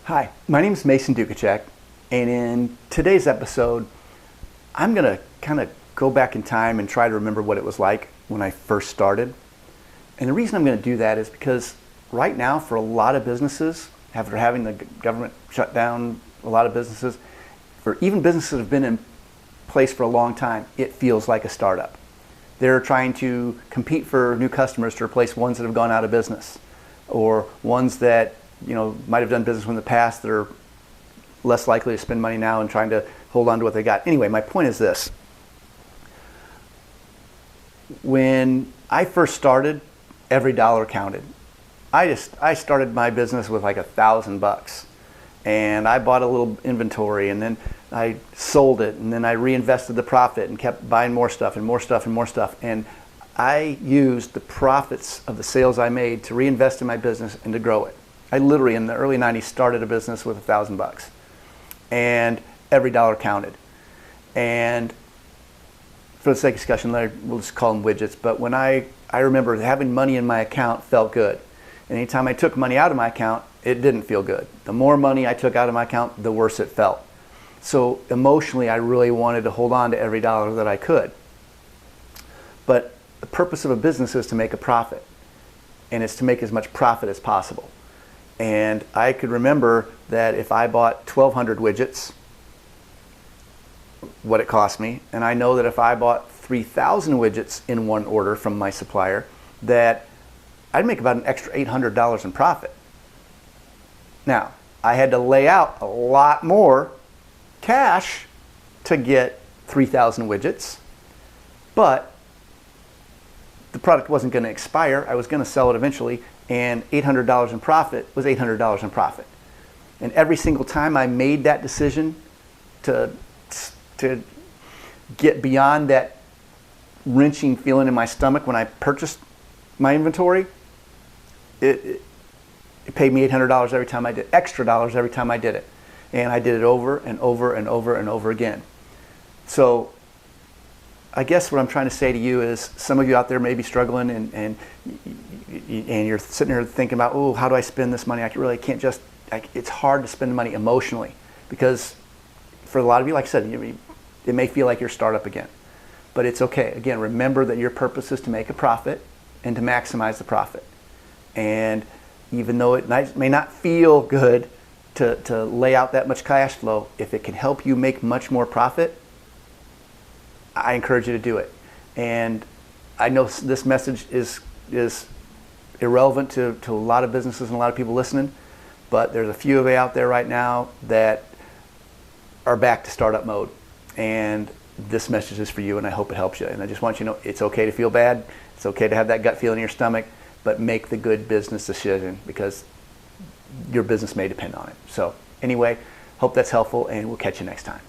Hi, my name is Mason Duchatschek, and in today's episode, I'm going to kind of go back in time and try to remember what it was like when I first started. And the reason I'm going to do that is because right now, for a lot of businesses, after having the government shut down a lot of businesses, for even businesses that have been in place for a long time, it feels like a startup. They're trying to compete for new customers to replace ones that have gone out of business, or ones that might have done business in the past that are less likely to spend money now and trying to hold on to what they got. Anyway, my point is this. When I first started, every dollar counted. I started my business with like $1,000, and I bought a little inventory, and then I sold it, and then I reinvested the profit and kept buying more stuff and more stuff and more stuff. And I used the profits of the sales I made to reinvest in my business and to grow it. I literally, in the early 90s, started a business with $1,000, and every dollar counted. And for the sake of discussion, we'll just call them widgets. But when I remember having money in my account felt good. And anytime I took money out of my account, it didn't feel good. The more money I took out of my account, the worse it felt. So emotionally, I really wanted to hold on to every dollar that I could. But the purpose of a business is to make a profit, and it's to make as much profit as possible. And I could remember that if I bought 1,200 widgets, what it cost me, and I know that if I bought 3,000 widgets in one order from my supplier, that I'd make about an extra $800 in profit. Now, I had to lay out a lot more cash to get 3,000 widgets, but the product wasn't going to expire. I was going to sell it eventually, and $800 in profit was $800 in profit. And every single time I made that decision to get beyond that wrenching feeling in my stomach when I purchased my inventory, it paid me $800 every time I did, extra dollars every time I did it. And I did it over and over and over and over again. So I guess what I'm trying to say to you is, some of you out there may be struggling and you're sitting here thinking about, oh, how do I spend this money? It's hard to spend money emotionally, because for a lot of you, like I said, it may feel like your startup again. But it's okay. Again, remember that your purpose is to make a profit and to maximize the profit. And even though it may not feel good to lay out that much cash flow, if it can help you make much more profit, I encourage you to do it. And I know this message is irrelevant to a lot of businesses and a lot of people listening, but there's a few of you out there right now that are back to startup mode. And this message is for you, and I hope it helps you. And I just want you to know it's okay to feel bad. It's okay to have that gut feeling in your stomach, but make the good business decision, because your business may depend on it. So anyway, hope that's helpful, and we'll catch you next time.